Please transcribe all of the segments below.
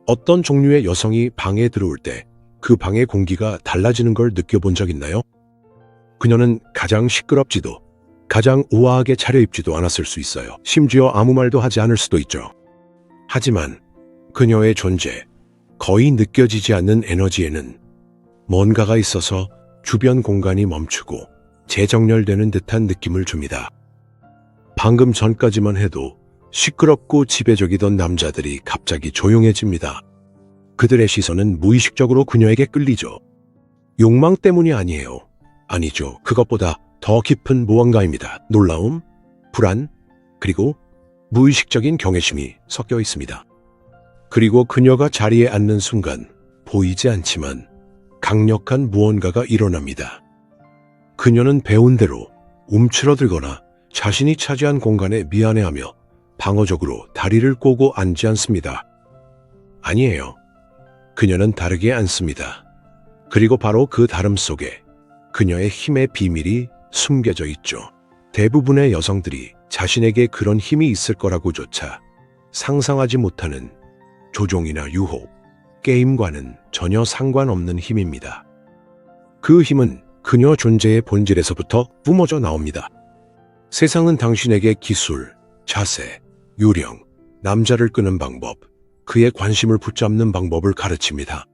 어떤 종류의 여성이 방에 들어올 때 그 방의 공기가 달라지는 걸 느껴본 적 있나요? 그녀는 가장 시끄럽지도 가장 우아하게 차려입지도 않았을 수 있어요. 심지어 아무 말도 하지 않을 수도 있죠. 하지만 그녀의 존재, 거의 느껴지지 않는 에너지에는 뭔가가 있어서 주변 공간이 멈추고 재정렬되는 듯한 느낌을 줍니다. 방금 전까지만 해도 시끄럽고 지배적이던 남자들이 갑자기 조용해집니다. 그들의 시선은 무의식적으로 그녀에게 끌리죠. 욕망 때문이 아니에요. 아니죠. 그것보다 더 깊은 무언가입니다. 놀라움, 불안, 그리고 무의식적인 경외심이 섞여 있습니다. 그리고 그녀가 자리에 앉는 순간 보이지 않지만 강력한 무언가가 일어납니다. 그녀는 배운 대로 움츠러들거나 자신이 차지한 공간에 미안해하며 방어적으로 다리를 꼬고 앉지 않습니다. 아니에요. 그녀는 다르게 앉습니다. 그리고 바로 그 다름 속에 그녀의 힘의 비밀이 숨겨져 있죠. 대부분의 여성들이 자신에게 그런 힘이 있을 거라고조차 상상하지 못하는 조종이나 유혹, 게임과는 전혀 상관없는 힘입니다. 그 힘은 그녀 존재의 본질에서부터 뿜어져 나옵니다. 세상은 당신에게 기술, 자세, 요령, 남자를 끄는 방법, 그의 관심을 붙잡는 방법을 가르칩니다.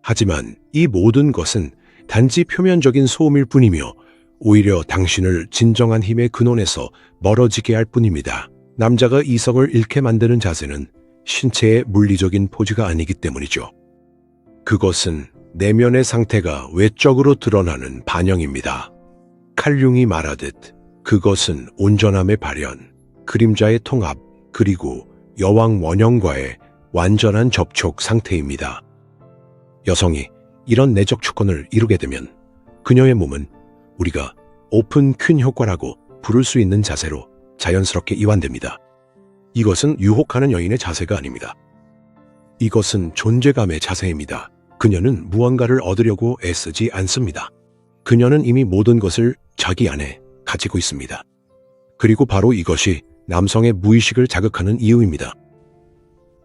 하지만 이 모든 것은 단지 표면적인 소음일 뿐이며 오히려 당신을 진정한 힘의 근원에서 멀어지게 할 뿐입니다. 남자가 이성을 잃게 만드는 자세는 신체의 물리적인 포즈가 아니기 때문이죠. 그것은 내면의 상태가 외적으로 드러나는 반영입니다. 칼융이 말하듯 그것은 온전함의 발현, 그림자의 통합, 그리고 여왕 원형과의 완전한 접촉 상태입니다. 여성이 이런 내적 축원을 이루게 되면 그녀의 몸은 우리가 오픈 퀸 효과라고 부를 수 있는 자세로 자연스럽게 이완됩니다. 이것은 유혹하는 여인의 자세가 아닙니다. 이것은 존재감의 자세입니다. 그녀는 무언가를 얻으려고 애쓰지 않습니다. 그녀는 이미 모든 것을 자기 안에 가지고 있습니다. 그리고 바로 이것이 남성의 무의식을 자극하는 이유입니다.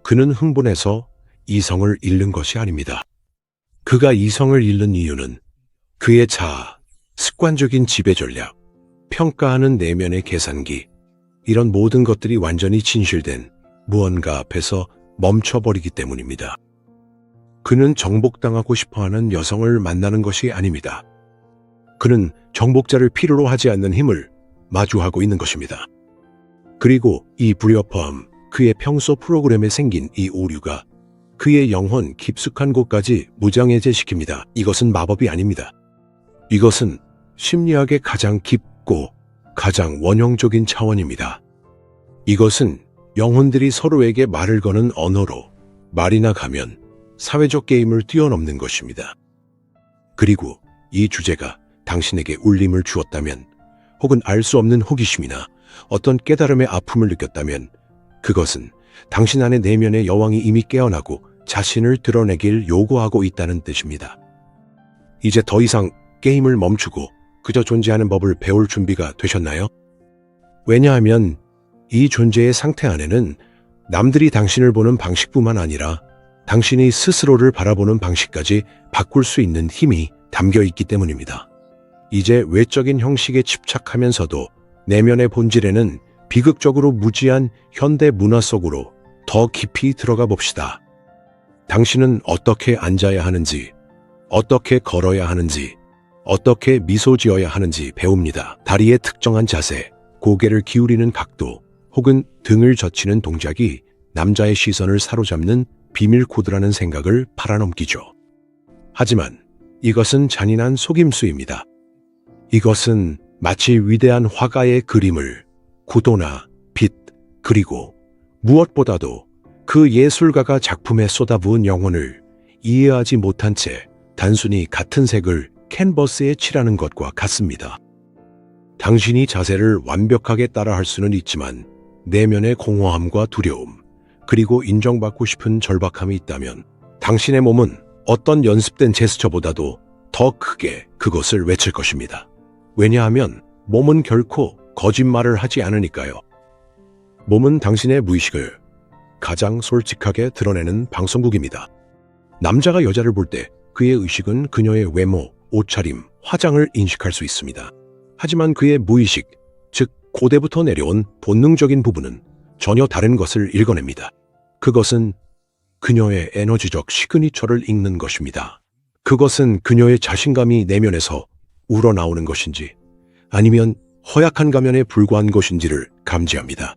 그는 흥분해서 이성을 잃는 것이 아닙니다. 그가 이성을 잃는 이유는 그의 자아, 습관적인 지배 전략, 평가하는 내면의 계산기, 이런 모든 것들이 완전히 진실된 무언가 앞에서 멈춰버리기 때문입니다. 그는 정복당하고 싶어하는 여성을 만나는 것이 아닙니다. 그는 정복자를 필요로 하지 않는 힘을 마주하고 있는 것입니다. 그리고 이 불협화음, 그의 평소 프로그램에 생긴 이 오류가 그의 영혼 깊숙한 곳까지 무장해제시킵니다. 이것은 마법이 아닙니다. 이것은 심리학의 가장 깊고 가장 원형적인 차원입니다. 이것은 영혼들이 서로에게 말을 거는 언어로 말이나 가면 사회적 게임을 뛰어넘는 것입니다. 그리고 이 주제가 당신에게 울림을 주었다면, 혹은 알 수 없는 호기심이나 어떤 깨달음의 아픔을 느꼈다면 그것은 당신 안의 내면의 여왕이 이미 깨어나고 자신을 드러내길 요구하고 있다는 뜻입니다. 이제 더 이상 게임을 멈추고 그저 존재하는 법을 배울 준비가 되셨나요? 왜냐하면 이 존재의 상태 안에는 남들이 당신을 보는 방식뿐만 아니라 당신이 스스로를 바라보는 방식까지 바꿀 수 있는 힘이 담겨 있기 때문입니다. 이제 외적인 형식에 집착하면서도 내면의 본질에는 비극적으로 무지한 현대 문화 속으로 더 깊이 들어가 봅시다. 당신은 어떻게 앉아야 하는지, 어떻게 걸어야 하는지, 어떻게 미소 지어야 하는지 배웁니다. 다리의 특정한 자세, 고개를 기울이는 각도, 혹은 등을 젖히는 동작이 남자의 시선을 사로잡는 비밀 코드라는 생각을 팔아넘기죠. 하지만 이것은 잔인한 속임수입니다. 이것은 마치 위대한 화가의 그림을 구도나 빛, 그리고 무엇보다도 그 예술가가 작품에 쏟아부은 영혼을 이해하지 못한 채 단순히 같은 색을 캔버스에 칠하는 것과 같습니다. 당신이 자세를 완벽하게 따라할 수는 있지만 내면의 공허함과 두려움, 그리고 인정받고 싶은 절박함이 있다면 당신의 몸은 어떤 연습된 제스처보다도 더 크게 그것을 외칠 것입니다. 왜냐하면 몸은 결코 거짓말을 하지 않으니까요. 몸은 당신의 무의식을 가장 솔직하게 드러내는 방송국입니다. 남자가 여자를 볼 때 그의 의식은 그녀의 외모, 옷차림, 화장을 인식할 수 있습니다. 하지만 그의 무의식, 즉 고대부터 내려온 본능적인 부분은 전혀 다른 것을 읽어냅니다. 그것은 그녀의 에너지적 시그니처를 읽는 것입니다. 그것은 그녀의 자신감이 내면에서 우러나오는 것인지 아니면 허약한 가면에 불과한 것인지를 감지합니다.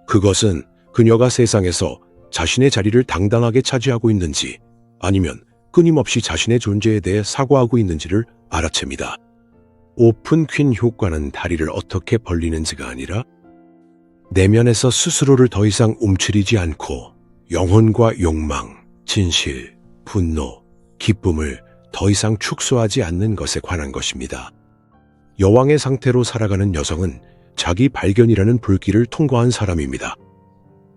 그것은 그녀가 세상에서 자신의 자리를 당당하게 차지하고 있는지 아니면 끊임없이 자신의 존재에 대해 사과하고 있는지를 알아챕니다. 오픈 퀸 효과는 다리를 어떻게 벌리는지가 아니라 내면에서 스스로를 더 이상 움츠리지 않고 영혼과 욕망, 진실, 분노, 기쁨을 더 이상 축소하지 않는 것에 관한 것입니다. 여왕의 상태로 살아가는 여성은 자기 발견이라는 불길을 통과한 사람입니다.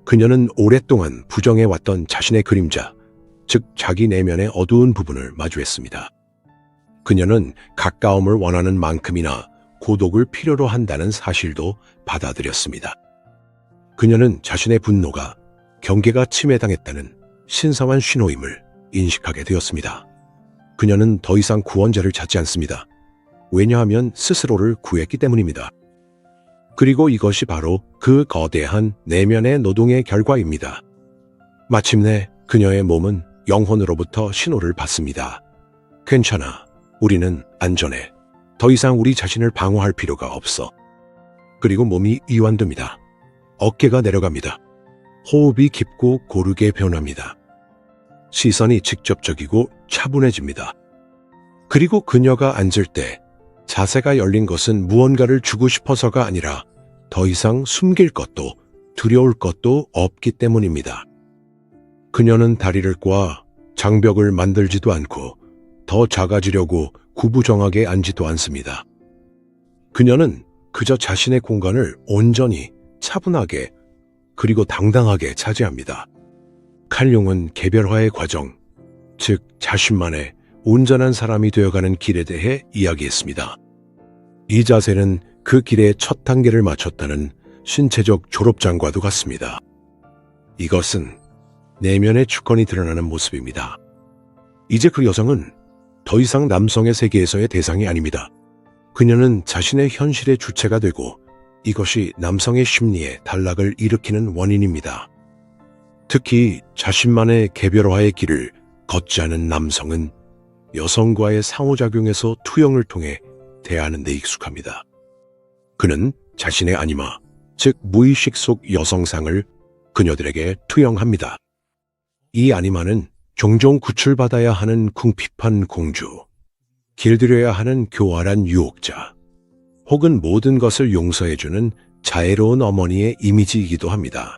그녀는 오랫동안 부정해왔던 자신의 그림자, 즉 자기 내면의 어두운 부분을 마주했습니다. 그녀는 가까움을 원하는 만큼이나 고독을 필요로 한다는 사실도 받아들였습니다. 그녀는 자신의 분노가 경계가 침해당했다는 신성한 신호임을 인식하게 되었습니다. 그녀는 더 이상 구원자를 찾지 않습니다. 왜냐하면 스스로를 구했기 때문입니다. 그리고 이것이 바로 그 거대한 내면의 노동의 결과입니다. 마침내 그녀의 몸은 영혼으로부터 신호를 받습니다. 괜찮아. 우리는 안전해. 더 이상 우리 자신을 방어할 필요가 없어. 그리고 몸이 이완됩니다. 어깨가 내려갑니다. 호흡이 깊고 고르게 변합니다. 시선이 직접적이고 차분해집니다. 그리고 그녀가 앉을 때 자세가 열린 것은 무언가를 주고 싶어서가 아니라 더 이상 숨길 것도 두려울 것도 없기 때문입니다. 그녀는 다리를 꽈 장벽을 만들지도 않고 더 작아지려고 구부정하게 앉지도 않습니다. 그녀는 그저 자신의 공간을 온전히 차분하게 그리고 당당하게 차지합니다. 칼융은 개별화의 과정, 즉 자신만의 온전한 사람이 되어가는 길에 대해 이야기했습니다. 이 자세는 그 길의 첫 단계를 마쳤다는 신체적 졸업장과도 같습니다. 이것은 내면의 주권이 드러나는 모습입니다. 이제 그 여성은 더 이상 남성의 세계에서의 대상이 아닙니다. 그녀는 자신의 현실의 주체가 되고 이것이 남성의 심리에 단락을 일으키는 원인입니다. 특히 자신만의 개별화의 길을 걷지 않은 남성은 여성과의 상호작용에서 투영을 통해 대하는 데 익숙합니다. 그는 자신의 아니마, 즉 무의식 속 여성상을 그녀들에게 투영합니다. 이 아니마는 종종 구출받아야 하는 궁핍한 공주, 길들여야 하는 교활한 유혹자, 혹은 모든 것을 용서해주는 자애로운 어머니의 이미지이기도 합니다.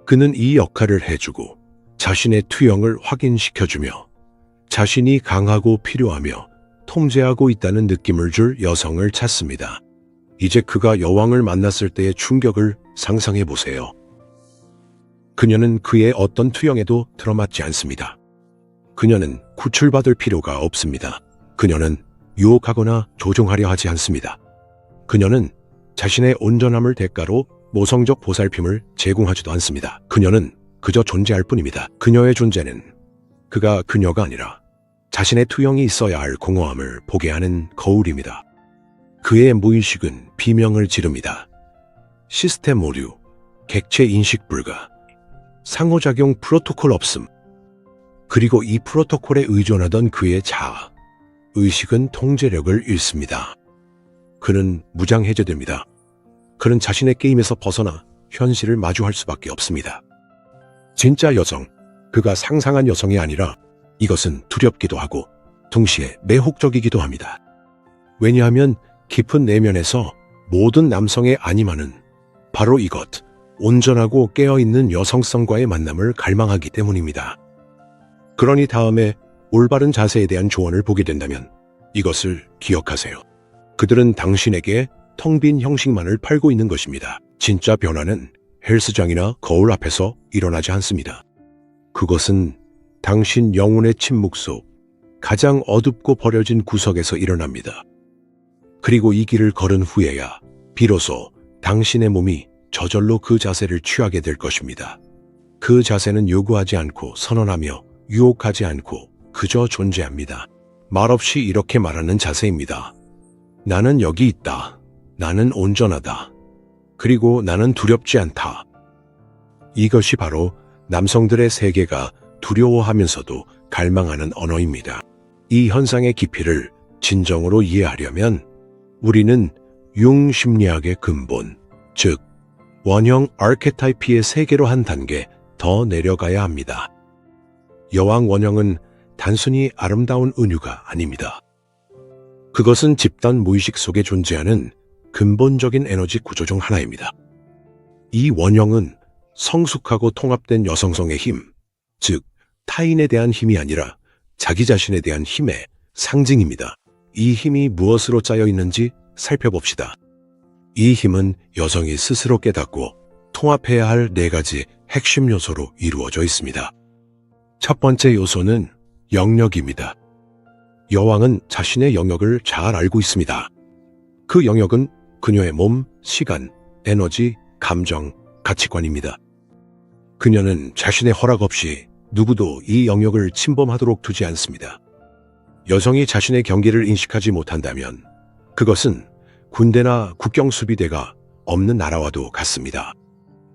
그는 이 역할을 해주고 자신의 투영을 확인시켜주며 자신이 강하고 필요하며 통제하고 있다는 느낌을 줄 여성을 찾습니다. 이제 그가 여왕을 만났을 때의 충격을 상상해 보세요. 그녀는 그의 어떤 투영에도 들어맞지 않습니다. 그녀는 구출받을 필요가 없습니다. 그녀는 유혹하거나 조종하려 하지 않습니다. 그녀는 자신의 온전함을 대가로 모성적 보살핌을 제공하지도 않습니다. 그녀는 그저 존재할 뿐입니다. 그녀의 존재는 그가 그녀가 아니라 자신의 투영이 있어야 할 공허함을 보게 하는 거울입니다. 그의 무의식은 비명을 지릅니다. 시스템 오류, 객체 인식 불가, 상호작용 프로토콜 없음. 그리고 이 프로토콜에 의존하던 그의 자아, 의식은 통제력을 잃습니다. 그는 무장해제됩니다. 그는 자신의 게임에서 벗어나 현실을 마주할 수밖에 없습니다. 진짜 여성, 그가 상상한 여성이 아니라 이것은 두렵기도 하고 동시에 매혹적이기도 합니다. 왜냐하면 깊은 내면에서 모든 남성의 아니마는 바로 이것, 온전하고 깨어있는 여성성과의 만남을 갈망하기 때문입니다. 그러니 다음에 올바른 자세에 대한 조언을 보게 된다면 이것을 기억하세요. 그들은 당신에게 텅 빈 형식만을 팔고 있는 것입니다. 진짜 변화는 헬스장이나 거울 앞에서 일어나지 않습니다. 그것은 당신 영혼의 침묵 속 가장 어둡고 버려진 구석에서 일어납니다. 그리고 이 길을 걸은 후에야 비로소 당신의 몸이 저절로 그 자세를 취하게 될 것입니다. 그 자세는 요구하지 않고 선언하며 유혹하지 않고 그저 존재합니다. 말없이 이렇게 말하는 자세입니다. 나는 여기 있다. 나는 온전하다. 그리고 나는 두렵지 않다. 이것이 바로 남성들의 세계가 두려워하면서도 갈망하는 언어입니다. 이 현상의 깊이를 진정으로 이해하려면 우리는 융 심리학의 근본, 즉 원형 아르케타이피의 세계로 한 단계 더 내려가야 합니다. 여왕 원형은 단순히 아름다운 은유가 아닙니다. 그것은 집단 무의식 속에 존재하는 근본적인 에너지 구조 중 하나입니다. 이 원형은 성숙하고 통합된 여성성의 힘, 즉 타인에 대한 힘이 아니라 자기 자신에 대한 힘의 상징입니다. 이 힘이 무엇으로 짜여 있는지 살펴봅시다. 이 힘은 여성이 스스로 깨닫고 통합해야 할 4가지 핵심 요소로 이루어져 있습니다. 첫 번째 요소는 영역입니다. 여왕은 자신의 영역을 잘 알고 있습니다. 그 영역은 그녀의 몸, 시간, 에너지, 감정, 가치관입니다. 그녀는 자신의 허락 없이 누구도 이 영역을 침범하도록 두지 않습니다. 여성이 자신의 경계를 인식하지 못한다면 그것은 군대나 국경수비대가 없는 나라와도 같습니다.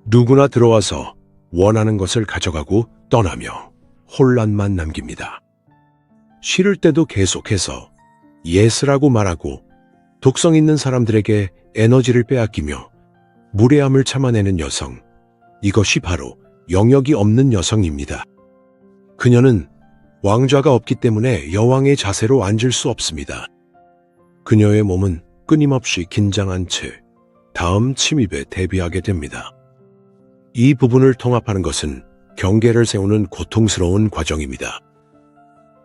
누구나 들어와서 원하는 것을 가져가고 떠나며 혼란만 남깁니다. 싫을 때도 계속해서 예스라고 말하고 독성 있는 사람들에게 에너지를 빼앗기며 무례함을 참아내는 여성, 이것이 바로 영역이 없는 여성입니다. 그녀는 왕좌가 없기 때문에 여왕의 자세로 앉을 수 없습니다. 그녀의 몸은 끊임없이 긴장한 채 다음 침입에 대비하게 됩니다. 이 부분을 통합하는 것은 경계를 세우는 고통스러운 과정입니다.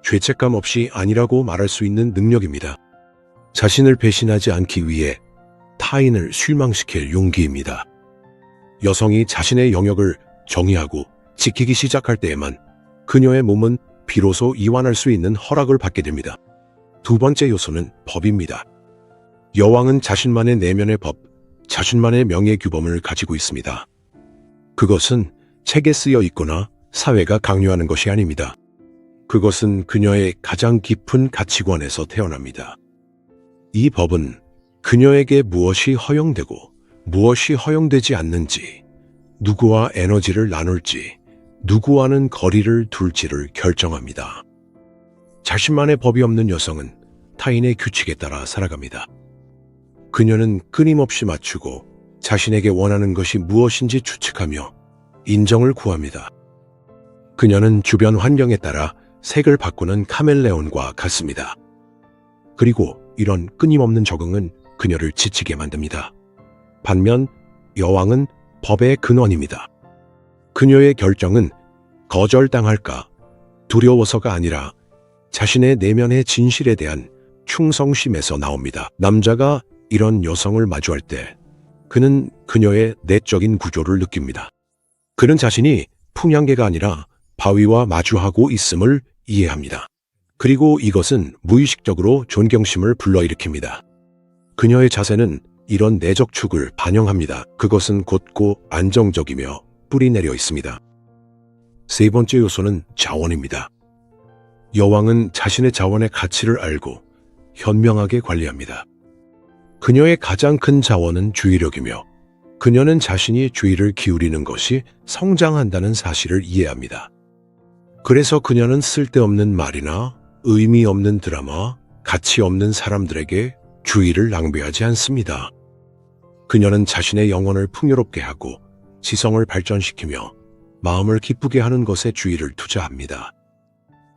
죄책감 없이 아니라고 말할 수 있는 능력입니다. 자신을 배신하지 않기 위해 타인을 실망시킬 용기입니다. 여성이 자신의 영역을 정의하고 지키기 시작할 때에만 그녀의 몸은 비로소 이완할 수 있는 허락을 받게 됩니다. 두 번째 요소는 법입니다. 여왕은 자신만의 내면의 법, 자신만의 명예규범을 가지고 있습니다. 그것은 책에 쓰여 있거나 사회가 강요하는 것이 아닙니다. 그것은 그녀의 가장 깊은 가치관에서 태어납니다. 이 법은 그녀에게 무엇이 허용되고 무엇이 허용되지 않는지, 누구와 에너지를 나눌지, 누구와는 거리를 둘지를 결정합니다. 자신만의 법이 없는 여성은 타인의 규칙에 따라 살아갑니다. 그녀는 끊임없이 맞추고 자신에게 원하는 것이 무엇인지 추측하며 인정을 구합니다. 그녀는 주변 환경에 따라 색을 바꾸는 카멜레온과 같습니다. 그리고 이런 끊임없는 적응은 그녀를 지치게 만듭니다. 반면 여왕은 법의 근원입니다. 그녀의 결정은 거절당할까 두려워서가 아니라 자신의 내면의 진실에 대한 충성심에서 나옵니다. 남자가 이런 여성을 마주할 때 그는 그녀의 내적인 구조를 느낍니다. 그는 자신이 풍향계가 아니라 바위와 마주하고 있음을 이해합니다. 그리고 이것은 무의식적으로 존경심을 불러일으킵니다. 그녀의 자세는 이런 내적 축을 반영합니다. 그것은 곧고 안정적이며 뿌리 내려 있습니다. 세 번째 요소는 자원입니다. 여왕은 자신의 자원의 가치를 알고 현명하게 관리합니다. 그녀의 가장 큰 자원은 주의력이며 그녀는 자신이 주의를 기울이는 것이 성장한다는 사실을 이해합니다. 그래서 그녀는 쓸데없는 말이나 의미 없는 드라마, 가치 없는 사람들에게 주의를 낭비하지 않습니다. 그녀는 자신의 영혼을 풍요롭게 하고 지성을 발전시키며 마음을 기쁘게 하는 것에 주의를 투자합니다.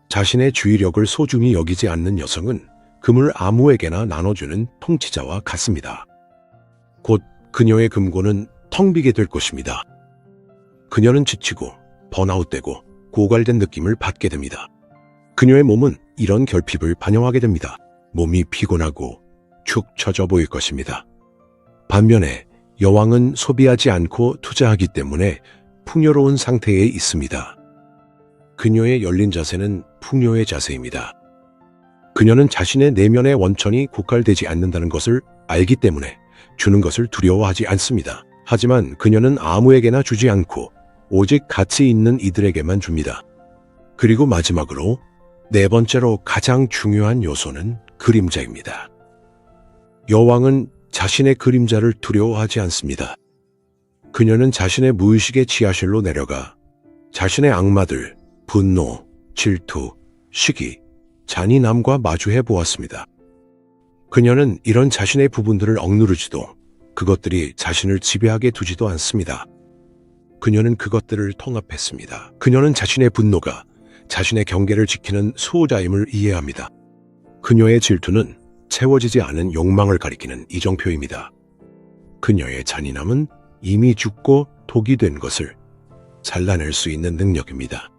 자신의 주의력을 소중히 여기지 않는 여성은 금을 아무에게나 나눠주는 통치자와 같습니다. 곧 그녀의 금고는 텅 비게 될 것입니다. 그녀는 지치고 번아웃되고 고갈된 느낌을 받게 됩니다. 그녀의 몸은 이런 결핍을 반영하게 됩니다. 몸이 피곤하고 축 처져 보일 것입니다. 반면에 여왕은 소비하지 않고 투자하기 때문에 풍요로운 상태에 있습니다. 그녀의 열린 자세는 풍요의 자세입니다. 그녀는 자신의 내면의 원천이 고갈되지 않는다는 것을 알기 때문에 주는 것을 두려워하지 않습니다. 하지만 그녀는 아무에게나 주지 않고 오직 가치 있는 이들에게만 줍니다. 그리고 마지막으로 네 번째로 가장 중요한 요소는 그림자입니다. 여왕은 자신의 그림자를 두려워하지 않습니다. 그녀는 자신의 무의식의 지하실로 내려가 자신의 악마들, 분노, 질투, 시기, 잔인함과 마주해 보았습니다. 그녀는 이런 자신의 부분들을 억누르지도 그것들이 자신을 지배하게 두지도 않습니다. 그녀는 그것들을 통합했습니다. 그녀는 자신의 분노가 자신의 경계를 지키는 수호자임을 이해합니다. 그녀의 질투는 채워지지 않은 욕망을 가리키는 이정표입니다. 그녀의 잔인함은 이미 죽고 독이 된 것을 잘라낼 수 있는 능력입니다.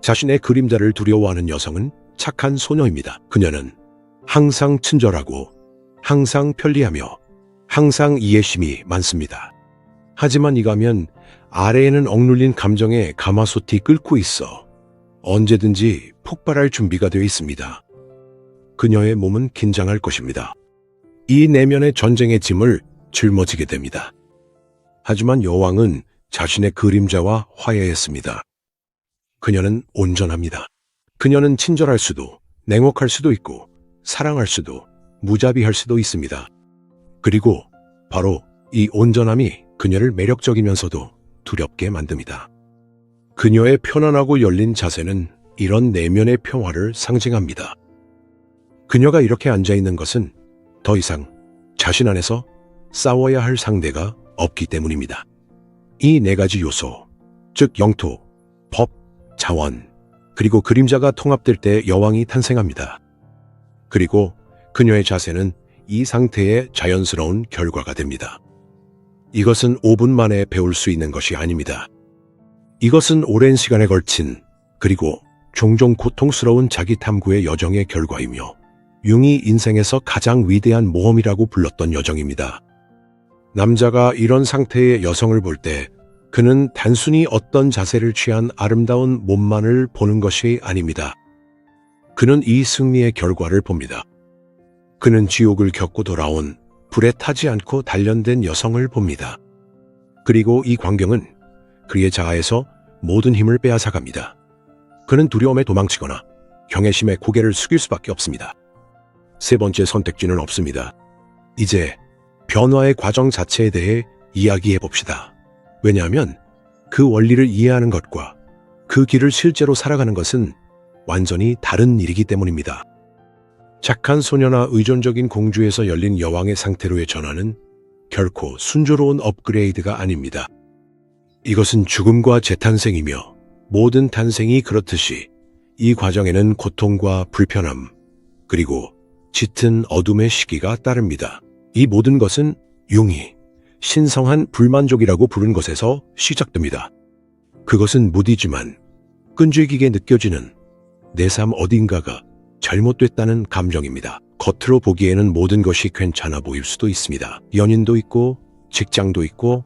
자신의 그림자를 두려워하는 여성은 착한 소녀입니다. 그녀는 항상 친절하고 항상 편리하며 항상 이해심이 많습니다. 하지만 이 가면 아래에는 억눌린 감정의 가마솥이 끓고 있어 언제든지 폭발할 준비가 되어 있습니다. 그녀의 몸은 긴장할 것입니다. 이 내면의 전쟁의 짐을 짊어지게 됩니다. 하지만 여왕은 자신의 그림자와 화해했습니다. 그녀는 온전합니다. 그녀는 친절할 수도, 냉혹할 수도 있고, 사랑할 수도, 무자비할 수도 있습니다. 그리고 바로 이 온전함이 그녀를 매력적이면서도 두렵게 만듭니다. 그녀의 편안하고 열린 자세는 이런 내면의 평화를 상징합니다. 그녀가 이렇게 앉아있는 것은 더 이상 자신 안에서 싸워야 할 상대가 없기 때문입니다. 이 네 가지 요소, 즉 영토, 법, 자원, 그리고 그림자가 통합될 때 여왕이 탄생합니다. 그리고 그녀의 자세는 이 상태의 자연스러운 결과가 됩니다. 이것은 5분 만에 배울 수 있는 것이 아닙니다. 이것은 오랜 시간에 걸친 그리고 종종 고통스러운 자기 탐구의 여정의 결과이며 융이 인생에서 가장 위대한 모험이라고 불렀던 여정입니다. 남자가 이런 상태의 여성을 볼 때 그는 단순히 어떤 자세를 취한 아름다운 몸만을 보는 것이 아닙니다. 그는 이 승리의 결과를 봅니다. 그는 지옥을 겪고 돌아온 불에 타지 않고 단련된 여성을 봅니다. 그리고 이 광경은 그의 자아에서 모든 힘을 빼앗아갑니다. 그는 두려움에 도망치거나 경외심에 고개를 숙일 수밖에 없습니다. 세 번째 선택지는 없습니다. 이제 변화의 과정 자체에 대해 이야기해 봅시다. 왜냐하면 그 원리를 이해하는 것과 그 길을 실제로 살아가는 것은 완전히 다른 일이기 때문입니다. 착한 소녀나 의존적인 공주에서 열린 여왕의 상태로의 전환은 결코 순조로운 업그레이드가 아닙니다. 이것은 죽음과 재탄생이며 모든 탄생이 그렇듯이 이 과정에는 고통과 불편함, 그리고 짙은 어둠의 시기가 따릅니다. 이 모든 것은 융이 신성한 불만족이라고 부른 것에서 시작됩니다. 그것은 무디지만 끈질기게 느껴지는 내 삶 어딘가가 잘못됐다는 감정입니다. 겉으로 보기에는 모든 것이 괜찮아 보일 수도 있습니다. 연인도 있고 직장도 있고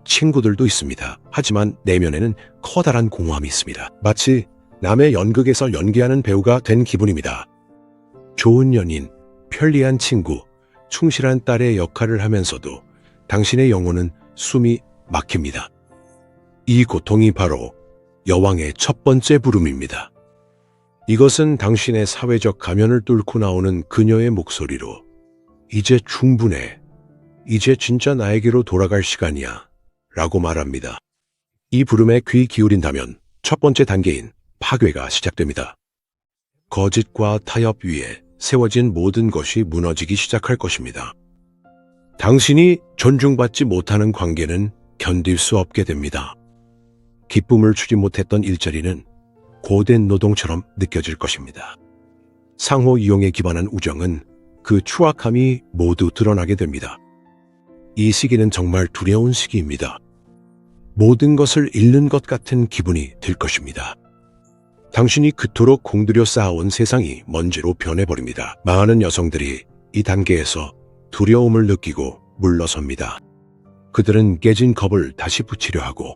친구들도 있습니다. 하지만 내면에는 커다란 공허함이 있습니다. 마치 남의 연극에서 연기하는 배우가 된 기분입니다. 좋은 연인, 편리한 친구, 충실한 딸의 역할을 하면서도 당신의 영혼은 숨이 막힙니다. 이 고통이 바로 여왕의 첫 번째 부름입니다. 이것은 당신의 사회적 가면을 뚫고 나오는 그녀의 목소리로 이제 충분해. 이제 진짜 나에게로 돌아갈 시간이야. 라고 말합니다. 이 부름에 귀 기울인다면 첫 번째 단계인 파괴가 시작됩니다. 거짓과 타협 위에 세워진 모든 것이 무너지기 시작할 것입니다. 당신이 존중받지 못하는 관계는 견딜 수 없게 됩니다. 기쁨을 주지 못했던 일자리는 고된 노동처럼 느껴질 것입니다. 상호 이용에 기반한 우정은 그 추악함이 모두 드러나게 됩니다. 이 시기는 정말 두려운 시기입니다. 모든 것을 잃는 것 같은 기분이 들 것입니다. 당신이 그토록 공들여 쌓아온 세상이 먼지로 변해버립니다. 많은 여성들이 이 단계에서 두려움을 느끼고 물러섭니다. 그들은 깨진 컵을 다시 붙이려 하고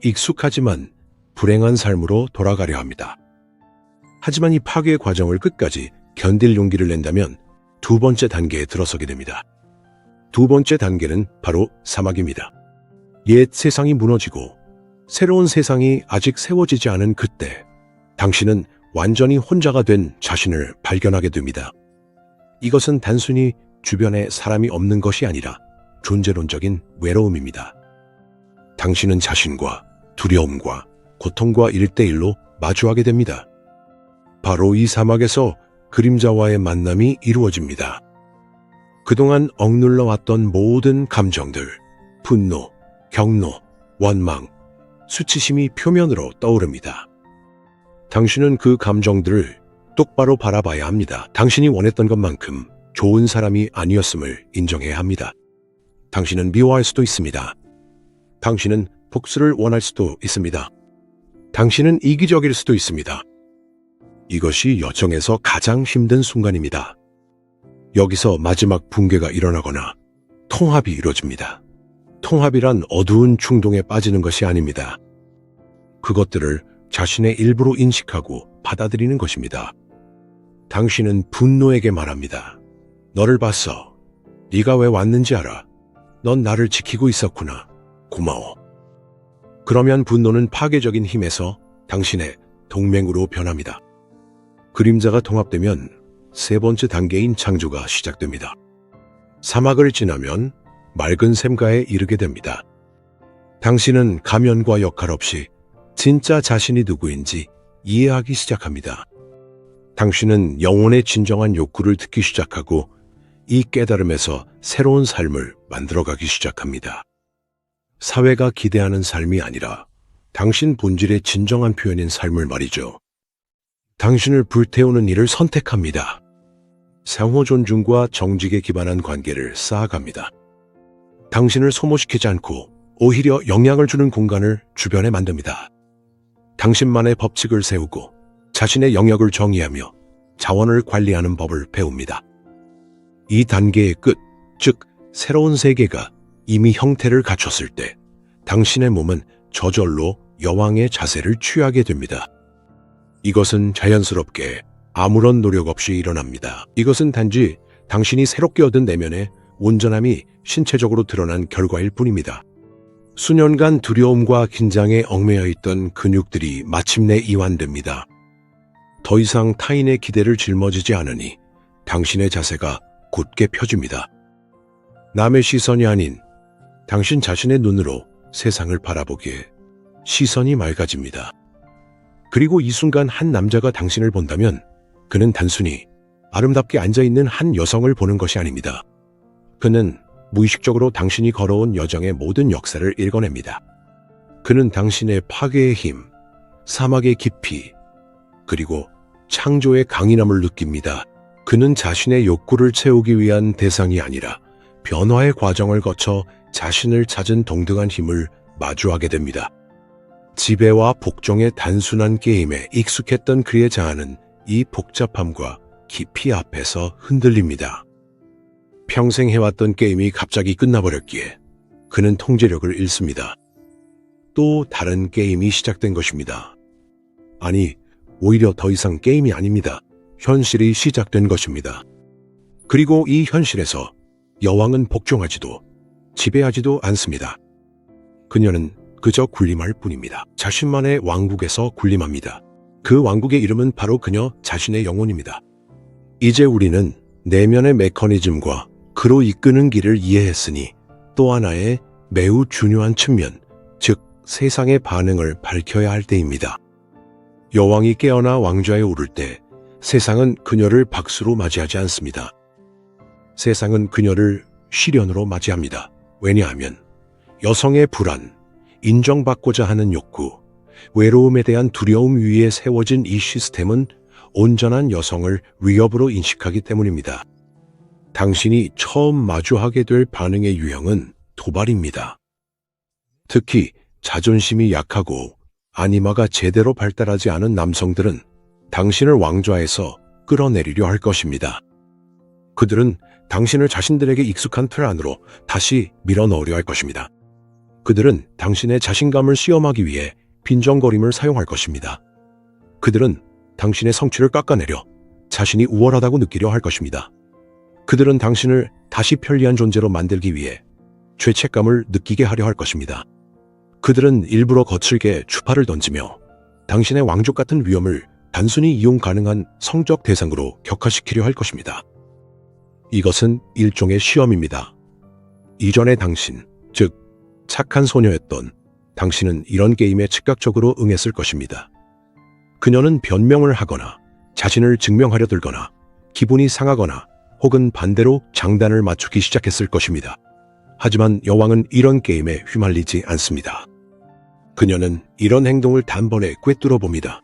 익숙하지만 불행한 삶으로 돌아가려 합니다. 하지만 이 파괴 과정을 끝까지 견딜 용기를 낸다면 두 번째 단계에 들어서게 됩니다. 두 번째 단계는 바로 사막입니다. 옛 세상이 무너지고 새로운 세상이 아직 세워지지 않은 그때, 당신은 완전히 혼자가 된 자신을 발견하게 됩니다. 이것은 단순히 주변에 사람이 없는 것이 아니라 존재론적인 외로움입니다. 당신은 자신과 두려움과 고통과 1대1로 마주하게 됩니다. 바로 이 사막에서 그림자와의 만남이 이루어집니다. 그동안 억눌러 왔던 모든 감정들, 분노, 경로, 원망, 수치심이 표면으로 떠오릅니다. 당신은 그 감정들을 똑바로 바라봐야 합니다. 당신이 원했던 것만큼 좋은 사람이 아니었음을 인정해야 합니다. 당신은 미워할 수도 있습니다. 당신은 복수를 원할 수도 있습니다. 당신은 이기적일 수도 있습니다. 이것이 여정에서 가장 힘든 순간입니다. 여기서 마지막 붕괴가 일어나거나 통합이 이루어집니다. 통합이란 어두운 충동에 빠지는 것이 아닙니다. 그것들을 자신의 일부로 인식하고 받아들이는 것입니다. 당신은 분노에게 말합니다. 너를 봤어. 네가 왜 왔는지 알아. 넌 나를 지키고 있었구나. 고마워. 그러면 분노는 파괴적인 힘에서 당신의 동맹으로 변합니다. 그림자가 통합되면 세 번째 단계인 창조가 시작됩니다. 사막을 지나면 맑은 샘가에 이르게 됩니다. 당신은 가면과 역할 없이 진짜 자신이 누구인지 이해하기 시작합니다. 당신은 영혼의 진정한 욕구를 듣기 시작하고 이 깨달음에서 새로운 삶을 만들어가기 시작합니다. 사회가 기대하는 삶이 아니라 당신 본질의 진정한 표현인 삶을 말이죠. 당신을 불태우는 일을 선택합니다. 상호 존중과 정직에 기반한 관계를 쌓아갑니다. 당신을 소모시키지 않고 오히려 영향을 주는 공간을 주변에 만듭니다. 당신만의 법칙을 세우고 자신의 영역을 정의하며 자원을 관리하는 법을 배웁니다. 이 단계의 끝, 즉 새로운 세계가 이미 형태를 갖췄을 때 당신의 몸은 저절로 여왕의 자세를 취하게 됩니다. 이것은 자연스럽게 아무런 노력 없이 일어납니다. 이것은 단지 당신이 새롭게 얻은 내면의 온전함이 신체적으로 드러난 결과일 뿐입니다. 수년간 두려움과 긴장에 얽매여 있던 근육들이 마침내 이완됩니다. 더 이상 타인의 기대를 짊어지지 않으니 당신의 자세가 곧게 펴집니다. 남의 시선이 아닌 당신 자신의 눈으로 세상을 바라보기에 시선이 맑아집니다. 그리고 이 순간 한 남자가 당신을 본다면 그는 단순히 아름답게 앉아있는 한 여성을 보는 것이 아닙니다. 그는 무의식적으로 당신이 걸어온 여정의 모든 역사를 읽어냅니다. 그는 당신의 파괴의 힘, 사막의 깊이, 그리고 창조의 강인함을 느낍니다. 그는 자신의 욕구를 채우기 위한 대상이 아니라 변화의 과정을 거쳐 자신을 찾은 동등한 힘을 마주하게 됩니다. 지배와 복종의 단순한 게임에 익숙했던 그의 자아는 이 복잡함과 깊이 앞에서 흔들립니다. 평생 해왔던 게임이 갑자기 끝나버렸기에 그는 통제력을 잃습니다. 또 다른 게임이 시작된 것입니다. 아니, 오히려 더 이상 게임이 아닙니다. 현실이 시작된 것입니다. 그리고 이 현실에서 여왕은 복종하지도 지배하지도 않습니다. 그녀는 그저 군림할 뿐입니다. 자신만의 왕국에서 군림합니다. 그 왕국의 이름은 바로 그녀 자신의 영혼입니다. 이제 우리는 내면의 메커니즘과 그로 이끄는 길을 이해했으니 또 하나의 매우 중요한 측면, 즉 세상의 반응을 밝혀야 할 때입니다. 여왕이 깨어나 왕좌에 오를 때 세상은 그녀를 박수로 맞이하지 않습니다. 세상은 그녀를 시련으로 맞이합니다. 왜냐하면 여성의 불안, 인정받고자 하는 욕구, 외로움에 대한 두려움 위에 세워진 이 시스템은 온전한 여성을 위협으로 인식하기 때문입니다. 당신이 처음 마주하게 될 반응의 유형은 도발입니다. 특히 자존심이 약하고 아니마가 제대로 발달하지 않은 남성들은 당신을 왕좌에서 끌어내리려 할 것입니다. 그들은 당신을 자신들에게 익숙한 틀 안으로 다시 밀어넣으려 할 것입니다. 그들은 당신의 자신감을 시험하기 위해 빈정거림을 사용할 것입니다. 그들은 당신의 성취를 깎아내려 자신이 우월하다고 느끼려 할 것입니다. 그들은 당신을 다시 편리한 존재로 만들기 위해 죄책감을 느끼게 하려 할 것입니다. 그들은 일부러 거칠게 추파를 던지며 당신의 왕족 같은 위엄을 단순히 이용 가능한 성적 대상으로 격화시키려 할 것입니다. 이것은 일종의 시험입니다. 이전의 당신, 즉 착한 소녀였던 당신은 이런 게임에 즉각적으로 응했을 것입니다. 그녀는 변명을 하거나 자신을 증명하려 들거나 기분이 상하거나 혹은 반대로 장단을 맞추기 시작했을 것입니다. 하지만 여왕은 이런 게임에 휘말리지 않습니다. 그녀는 이런 행동을 단번에 꿰뚫어 봅니다.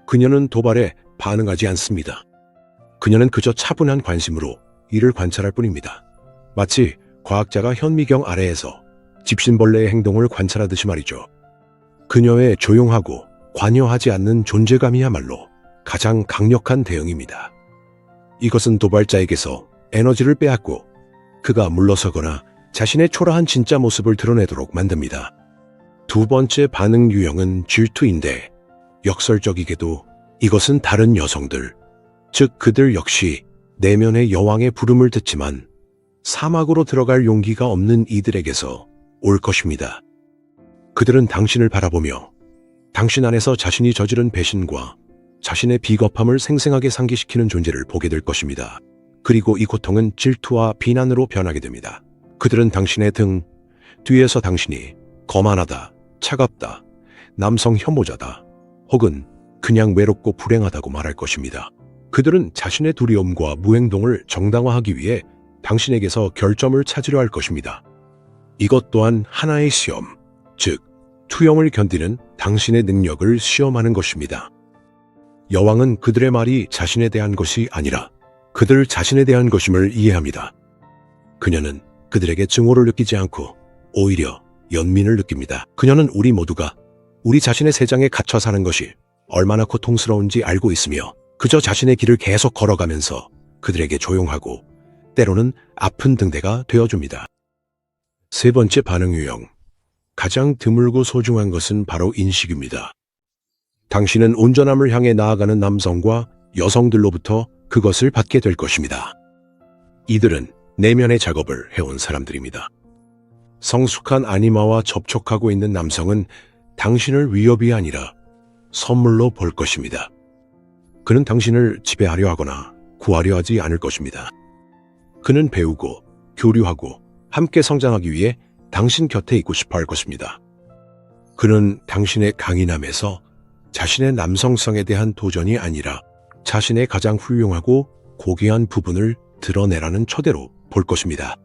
그녀는 도발에 반응하지 않습니다. 그녀는 그저 차분한 관심으로 이를 관찰할 뿐입니다. 마치 과학자가 현미경 아래에서 집신벌레의 행동을 관찰하듯이 말이죠. 그녀의 조용하고 관여하지 않는 존재감이야말로 가장 강력한 대응입니다. 이것은 도발자에게서 에너지를 빼앗고 그가 물러서거나 자신의 초라한 진짜 모습을 드러내도록 만듭니다. 두 번째 반응 유형은 질투인데 역설적이게도 이것은 다른 여성들, 즉 그들 역시 내면의 여왕의 부름을 듣지만 사막으로 들어갈 용기가 없는 이들에게서 올 것입니다. 그들은 당신을 바라보며 당신 안에서 자신이 저지른 배신과 자신의 비겁함을 생생하게 상기시키는 존재를 보게 될 것입니다. 그리고 이 고통은 질투와 비난으로 변하게 됩니다. 그들은 당신의 등 뒤에서 당신이 거만하다, 차갑다, 남성 혐오자다, 혹은 그냥 외롭고 불행하다고 말할 것입니다. 그들은 자신의 두려움과 무행동을 정당화하기 위해 당신에게서 결점을 찾으려 할 것입니다. 이것 또한 하나의 시험, 즉 투영을 견디는 당신의 능력을 시험하는 것입니다. 여왕은 그들의 말이 자신에 대한 것이 아니라 그들 자신에 대한 것임을 이해합니다. 그녀는 그들에게 증오를 느끼지 않고 오히려 연민을 느낍니다. 그녀는 우리 모두가 우리 자신의 세상에 갇혀 사는 것이 얼마나 고통스러운지 알고 있으며 그저 자신의 길을 계속 걸어가면서 그들에게 조용하고 때로는 아픈 등대가 되어줍니다. 세 번째 반응 유형. 가장 드물고 소중한 것은 바로 인식입니다. 당신은 온전함을 향해 나아가는 남성과 여성들로부터 그것을 받게 될 것입니다. 이들은 내면의 작업을 해온 사람들입니다. 성숙한 아니마와 접촉하고 있는 남성은 당신을 위협이 아니라 선물로 볼 것입니다. 그는 당신을 지배하려 하거나 구하려 하지 않을 것입니다. 그는 배우고 교류하고 함께 성장하기 위해 당신 곁에 있고 싶어 할 것입니다. 그는 당신의 강인함에서 자신의 남성성에 대한 도전이 아니라 자신의 가장 훌륭하고 고귀한 부분을 드러내라는 초대로 볼 것입니다.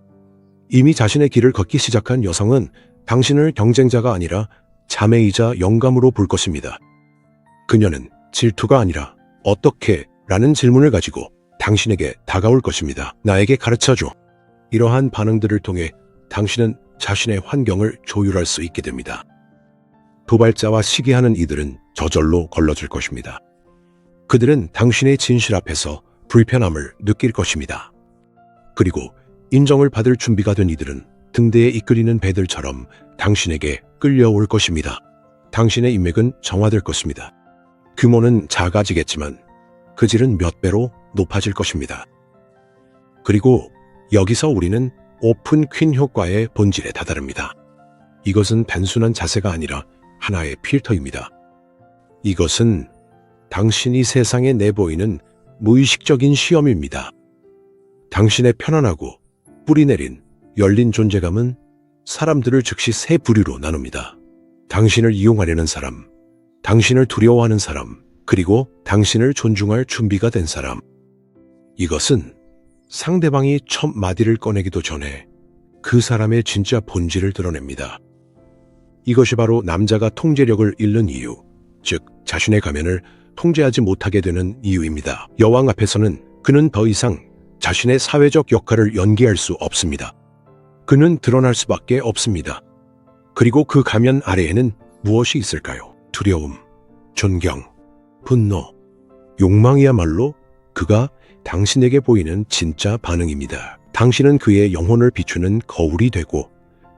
이미 자신의 길을 걷기 시작한 여성은 당신을 경쟁자가 아니라 자매이자 영감으로 볼 것입니다. 그녀는 질투가 아니라 어떻게? 라는 질문을 가지고 당신에게 다가올 것입니다. 나에게 가르쳐줘. 이러한 반응들을 통해 당신은 자신의 환경을 조율할 수 있게 됩니다. 도발자와 시기하는 이들은 저절로 걸러질 것입니다. 그들은 당신의 진실 앞에서 불편함을 느낄 것입니다. 그리고 인정을 받을 준비가 된 이들은 등대에 이끌리는 배들처럼 당신에게 끌려올 것입니다. 당신의 인맥은 정화될 것입니다. 규모는 작아지겠지만 그 질은 몇 배로 높아질 것입니다. 그리고 여기서 우리는 오픈 퀸 효과의 본질에 다다릅니다. 이것은 단순한 자세가 아니라 하나의 필터입니다. 이것은 당신이 세상에 내보이는 무의식적인 시험입니다. 당신의 편안하고 뿌리내린 열린 존재감은 사람들을 즉시 세 부류로 나눕니다. 당신을 이용하려는 사람, 당신을 두려워하는 사람, 그리고 당신을 존중할 준비가 된 사람. 이것은 상대방이 첫 마디를 꺼내기도 전에 그 사람의 진짜 본질을 드러냅니다. 이것이 바로 남자가 통제력을 잃는 이유, 즉 자신의 가면을 통제하지 못하게 되는 이유입니다. 여왕 앞에서는 그는 더 이상 자신의 사회적 역할을 연기할 수 없습니다. 그는 드러날 수밖에 없습니다. 그리고 그 가면 아래에는 무엇이 있을까요? 두려움, 존경, 분노, 욕망이야말로 그가 당신에게 보이는 진짜 반응입니다. 당신은 그의 영혼을 비추는 거울이 되고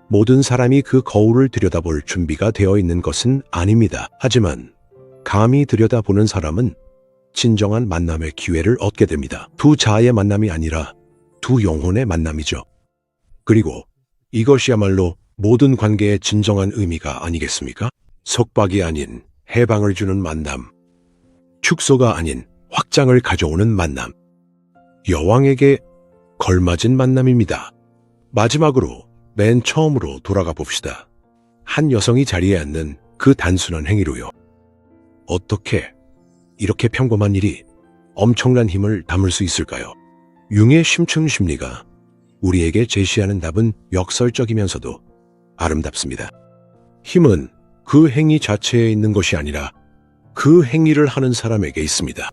모든 사람이 그 거울을 들여다볼 준비가 되어 있는 것은 아닙니다. 하지만 감히 들여다보는 사람은 진정한 만남의 기회를 얻게 됩니다. 두 자아의 만남이 아니라 두 영혼의 만남이죠. 그리고 이것이야말로 모든 관계의 진정한 의미가 아니겠습니까? 속박이 아닌 해방을 주는 만남. 축소가 아닌 확장을 가져오는 만남. 여왕에게 걸맞은 만남입니다. 마지막으로 맨 처음으로 돌아가 봅시다. 한 여성이 자리에 앉는 그 단순한 행위로요. 어떻게 이렇게 평범한 일이 엄청난 힘을 담을 수 있을까요? 융의 심층 심리가 우리에게 제시하는 답은 역설적이면서도 아름답습니다. 힘은 그 행위 자체에 있는 것이 아니라 그 행위를 하는 사람에게 있습니다.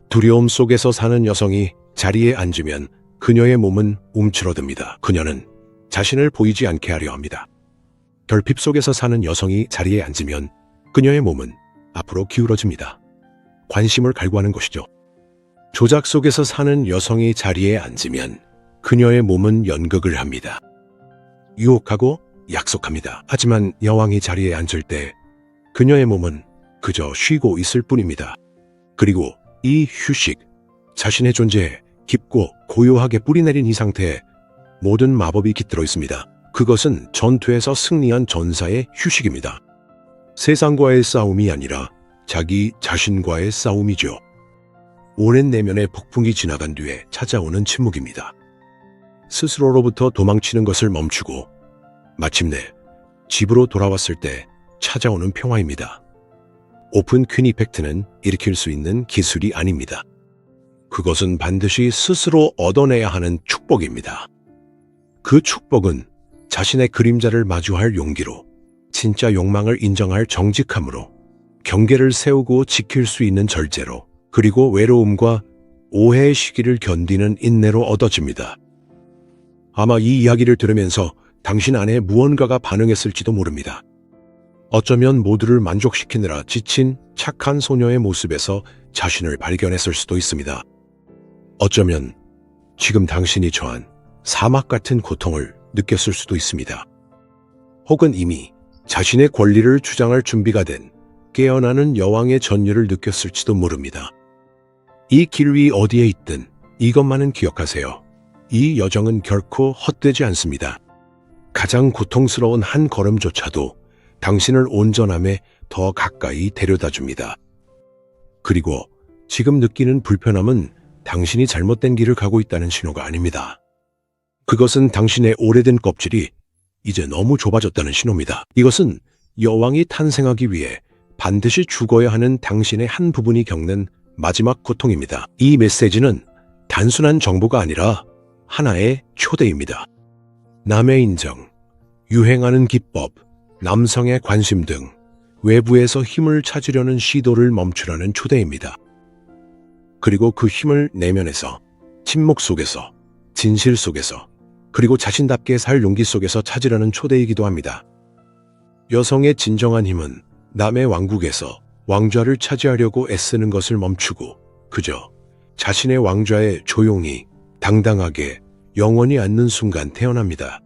두려움 속에서 사는 여성이 자리에 앉으면 그녀의 몸은 움츠러듭니다. 그녀는 자신을 보이지 않게 하려 합니다. 결핍 속에서 사는 여성이 자리에 앉으면 그녀의 몸은 앞으로 기울어집니다. 관심을 갈구하는 것이죠. 조작 속에서 사는 여성이 자리에 앉으면 그녀의 몸은 연극을 합니다. 유혹하고 약속합니다. 하지만 여왕이 자리에 앉을 때 그녀의 몸은 그저 쉬고 있을 뿐입니다. 그리고 이 휴식, 자신의 존재에 깊고 고요하게 뿌리내린 이 상태에 모든 마법이 깃들어 있습니다. 그것은 전투에서 승리한 전사의 휴식입니다. 세상과의 싸움이 아니라 자기 자신과의 싸움이죠. 오랜 내면의 폭풍이 지나간 뒤에 찾아오는 침묵입니다. 스스로로부터 도망치는 것을 멈추고 마침내 집으로 돌아왔을 때 찾아오는 평화입니다. 오픈 퀸 이펙트는 일으킬 수 있는 기술이 아닙니다. 그것은 반드시 스스로 얻어내야 하는 축복입니다. 그 축복은 자신의 그림자를 마주할 용기로, 진짜 욕망을 인정할 정직함으로, 경계를 세우고 지킬 수 있는 절제로, 그리고 외로움과 오해의 시기를 견디는 인내로 얻어집니다. 아마 이 이야기를 들으면서 당신 안에 무언가가 반응했을지도 모릅니다. 어쩌면 모두를 만족시키느라 지친 착한 소녀의 모습에서 자신을 발견했을 수도 있습니다. 어쩌면 지금 당신이 처한 사막 같은 고통을 느꼈을 수도 있습니다. 혹은 이미 자신의 권리를 주장할 준비가 된 깨어나는 여왕의 전율을 느꼈을지도 모릅니다. 이 길 위 어디에 있든 이것만은 기억하세요. 이 여정은 결코 헛되지 않습니다. 가장 고통스러운 한 걸음조차도 당신을 온전함에 더 가까이 데려다 줍니다. 그리고 지금 느끼는 불편함은 당신이 잘못된 길을 가고 있다는 신호가 아닙니다. 그것은 당신의 오래된 껍질이 이제 너무 좁아졌다는 신호입니다. 이것은 여왕이 탄생하기 위해 반드시 죽어야 하는 당신의 한 부분이 겪는 마지막 고통입니다. 이 메시지는 단순한 정보가 아니라 하나의 초대입니다. 남의 인정, 유행하는 기법, 남성의 관심 등 외부에서 힘을 찾으려는 시도를 멈추라는 초대입니다. 그리고 그 힘을 내면에서, 침묵 속에서, 진실 속에서, 그리고 자신답게 살 용기 속에서 찾으려는 초대이기도 합니다. 여성의 진정한 힘은 남의 왕국에서 왕좌를 차지하려고 애쓰는 것을 멈추고 그저 자신의 왕좌에 조용히, 당당하게, 영원히 앉는 순간 태어납니다.